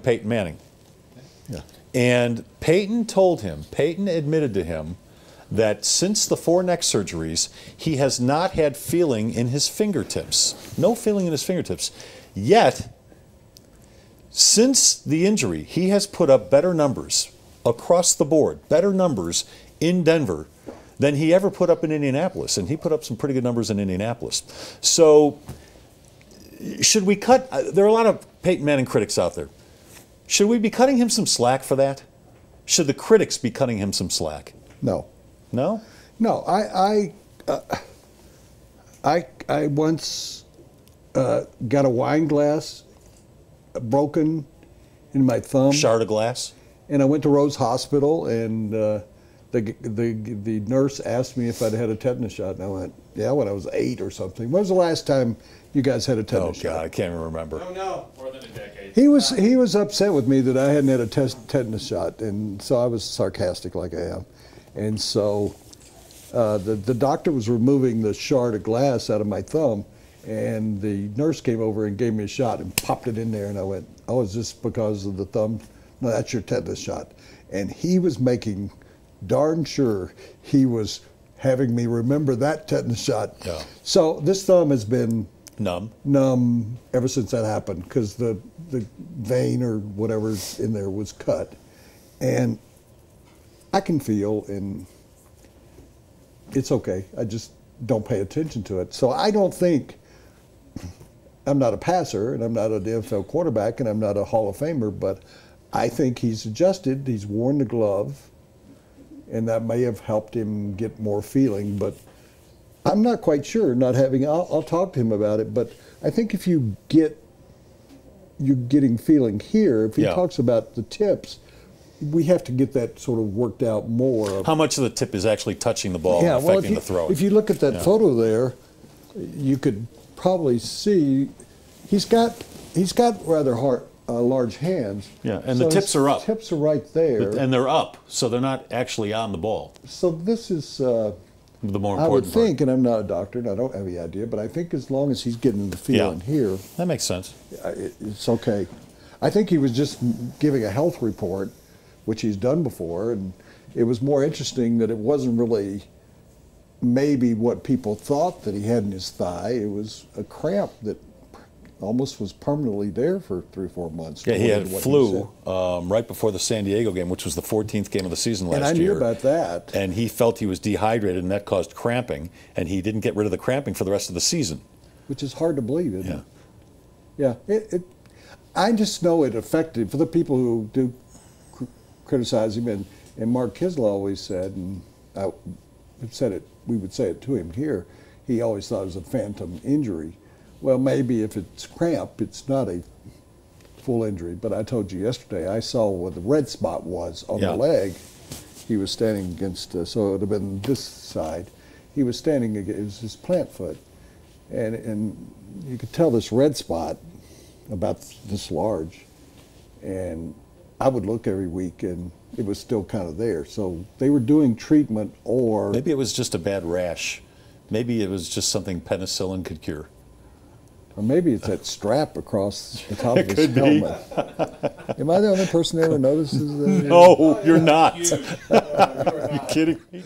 Peyton Manning. Yeah. And Peyton admitted to him that since the 4 neck surgeries, he has not had feeling in his fingertips. No feeling in his fingertips. Yet, since the injury, he has put up better numbers across the board, better numbers in Denver than he ever put up in Indianapolis. And he put up some pretty good numbers in Indianapolis. So, should we cut? There are a lot of Peyton Manning critics out there. Should we be cutting him some slack for that? Should the critics be cutting him some slack? No. No? No. I once got a wine glass broken in my thumb. Shard of glass? And I went to Rose Hospital, and the nurse asked me if I'd had a tetanus shot, and I went, yeah, when I was 8 or something. When was the last time you guys had a tetanus shot? Oh, God, I can't even remember. Oh, no, more than a decade. He was upset with me that I hadn't had a tetanus shot, and so I was sarcastic like I am. And so the doctor was removing the shard of glass out of my thumb, and the nurse came over and gave me a shot and popped it in there, and I went, oh, is this because of the thumb? No, that's your tetanus shot. And he was making darn sure he was having me remember that tetanus shot. Yeah. So this thumb has been numb ever since that happened, because the vein or whatever in there was cut. And I can feel, and it's okay. I just don't pay attention to it. So I don't think, I'm not a passer, and I'm not an NFL quarterback, and I'm not a Hall of Famer, but I think he's adjusted, he's worn the glove, and that may have helped him get more feeling, but I'm not quite sure, I'll talk to him about it, but I think if you're getting feeling here, if he talks about the tips, we have to get that sort of worked out more. How much of the tip is actually touching the ball and affecting the throw? If you look at that photo there, you could probably see he's got rather large hands. Yeah, and so the tips are up. The tips are right there. And they're up, so they're not actually on the ball. So this is the more important I would think, part. and I'm not a doctor, and I don't have any idea, but I think as long as he's getting the feeling here. That makes sense. It's okay. I think he was just giving a health report, which he's done before, and it was more interesting that it wasn't really maybe what people thought that he had in his thigh. It was a cramp that almost was permanently there for 3 or 4 months. Yeah, he had flu right before the San Diego game, which was the 14th game of the season last year. And I knew about that. And he felt he was dehydrated, and that caused cramping, and he didn't get rid of the cramping for the rest of the season. Which is hard to believe, isn't it? Yeah. I just know it affected, for the people who do criticize him, and Mark Kisla always said, and we would say it to him here, he always thought it was a phantom injury. Well, maybe if it's cramp, it's not a full injury. But I told you yesterday, I saw where the red spot was on the leg. He was standing against, so it would have been this side. He was standing against, it was his plant foot. And you could tell this red spot about this large. And I would look every week, and it was still kind of there. So they were doing treatment, or maybe it was just a bad rash. Maybe it was just something penicillin could cure. Or maybe it's that strap across the top of his helmet. Am I the only person that ever notices that? No, you're not. Are you kidding me?